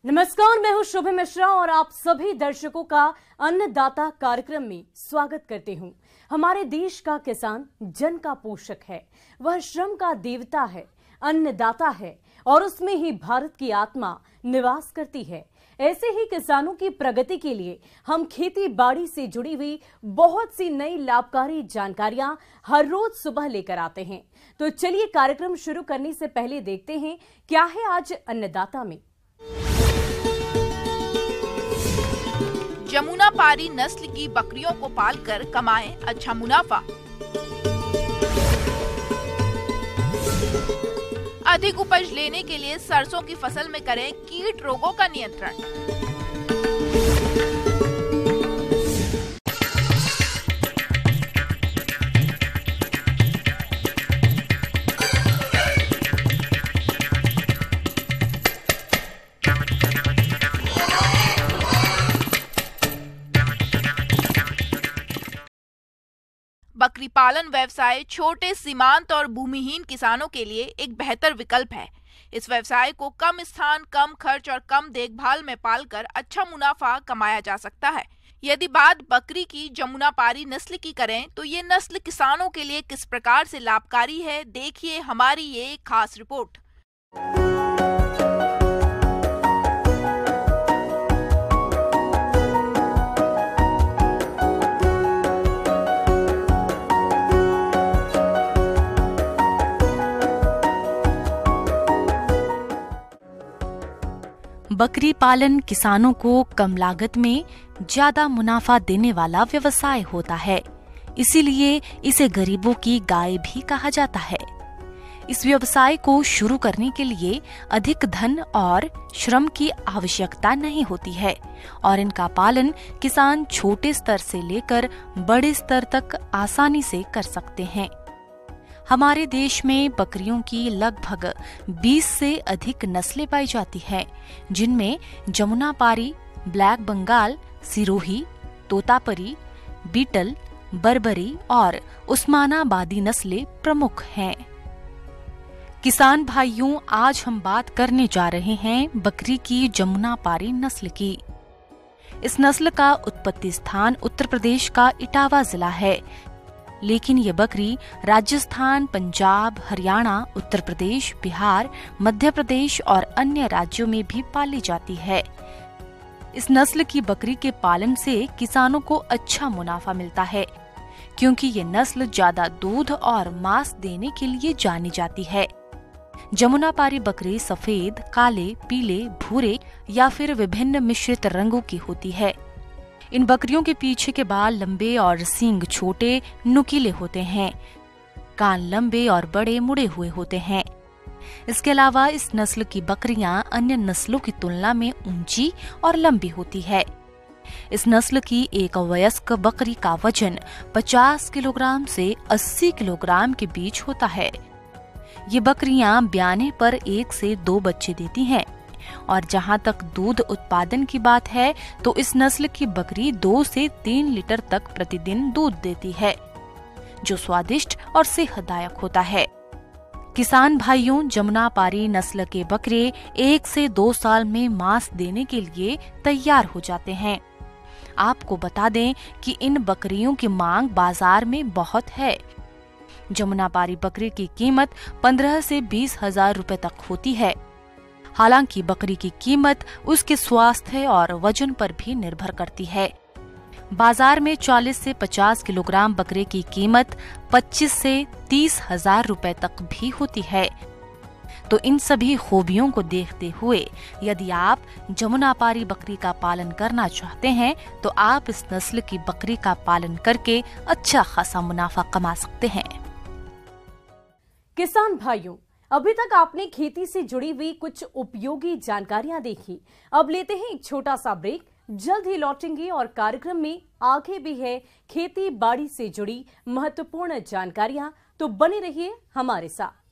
नमस्कार, मैं हूं शुभ मिश्रा और आप सभी दर्शकों का अन्नदाता कार्यक्रम में स्वागत करती हूं। हमारे देश का किसान जन का पोषक है, वह श्रम का देवता है, अन्नदाता है और उसमें ही भारत की आत्मा निवास करती है। ऐसे ही किसानों की प्रगति के लिए हम खेती बाड़ी से जुड़ी हुई बहुत सी नई लाभकारी जानकारियां हर रोज सुबह लेकर आते हैं। तो चलिए कार्यक्रम शुरू करने से पहले देखते हैं क्या है आज अन्नदाता में। जमुनापारी नस्ल की बकरियों को पालकर कमाएं अच्छा मुनाफा। अधिक उपज लेने के लिए सरसों की फसल में करें कीट रोगों का नियंत्रण। बकरी पालन व्यवसाय छोटे सीमांत और भूमिहीन किसानों के लिए एक बेहतर विकल्प है। इस व्यवसाय को कम स्थान, कम खर्च और कम देखभाल में पालकर अच्छा मुनाफा कमाया जा सकता है। यदि बात बकरी की जमुनापारी नस्ल की करें तो ये नस्ल किसानों के लिए किस प्रकार से लाभकारी है, देखिए हमारी ये खास रिपोर्ट। बकरी पालन किसानों को कम लागत में ज्यादा मुनाफा देने वाला व्यवसाय होता है, इसीलिए इसे गरीबों की गाय भी कहा जाता है। इस व्यवसाय को शुरू करने के लिए अधिक धन और श्रम की आवश्यकता नहीं होती है और इनका पालन किसान छोटे स्तर से लेकर बड़े स्तर तक आसानी से कर सकते हैं। हमारे देश में बकरियों की लगभग 20 से अधिक नस्लें पाई जाती हैं, जिनमें जमुनापारी, ब्लैक बंगाल, सिरोही, तोतापरी, बीटल, बर्बरी और उस्मानाबादी नस्लें प्रमुख हैं। किसान भाइयों, आज हम बात करने जा रहे हैं बकरी की जमुनापारी नस्ल की। इस नस्ल का उत्पत्ति स्थान उत्तर प्रदेश का इटावा जिला है, लेकिन ये बकरी राजस्थान, पंजाब, हरियाणा, उत्तर प्रदेश, बिहार, मध्य प्रदेश और अन्य राज्यों में भी पाली जाती है। इस नस्ल की बकरी के पालन से किसानों को अच्छा मुनाफा मिलता है, क्योंकि ये नस्ल ज्यादा दूध और मांस देने के लिए जानी जाती है। जमुनापारी बकरी सफेद, काले, पीले, भूरे या फिर विभिन्न मिश्रित रंगों की होती है। इन बकरियों के पीछे के बाल लंबे और सींग छोटे नुकीले होते हैं। कान लंबे और बड़े मुड़े हुए होते हैं। इसके अलावा इस नस्ल की बकरियां अन्य नस्लों की तुलना में ऊंची और लंबी होती है। इस नस्ल की एक वयस्क बकरी का वजन 50 किलोग्राम से 80 किलोग्राम के बीच होता है। ये बकरियां ब्याने पर 1 से 2 बच्चे देती हैं और जहां तक दूध उत्पादन की बात है तो इस नस्ल की बकरी 2 से 3 लीटर तक प्रतिदिन दूध देती है, जो स्वादिष्ट और सेहतदायक होता है। किसान भाइयों, जमुनापारी नस्ल के बकरे 1 से 2 साल में मांस देने के लिए तैयार हो जाते हैं। आपको बता दें कि इन बकरियों की मांग बाजार में बहुत है। जमुनापारी बकरी की कीमत 15 से 20 हजार रुपए तक होती है। हालांकि बकरी की कीमत उसके स्वास्थ्य और वजन पर भी निर्भर करती है। बाजार में 40 से 50 किलोग्राम बकरे की कीमत 25 से 30 हजार रुपए तक भी होती है। तो इन सभी खूबियों को देखते हुए यदि आप जमुनापारी बकरी का पालन करना चाहते हैं तो आप इस नस्ल की बकरी का पालन करके अच्छा खासा मुनाफा कमा सकते हैं। किसान भाइयों, अभी तक आपने खेती से जुड़ी हुई कुछ उपयोगी जानकारियां देखी। अब लेते हैं एक छोटा सा ब्रेक, जल्द ही लौटेंगे और कार्यक्रम में आगे भी है खेती बाड़ी से जुड़ी महत्वपूर्ण जानकारियां, तो बने रहिए हमारे साथ।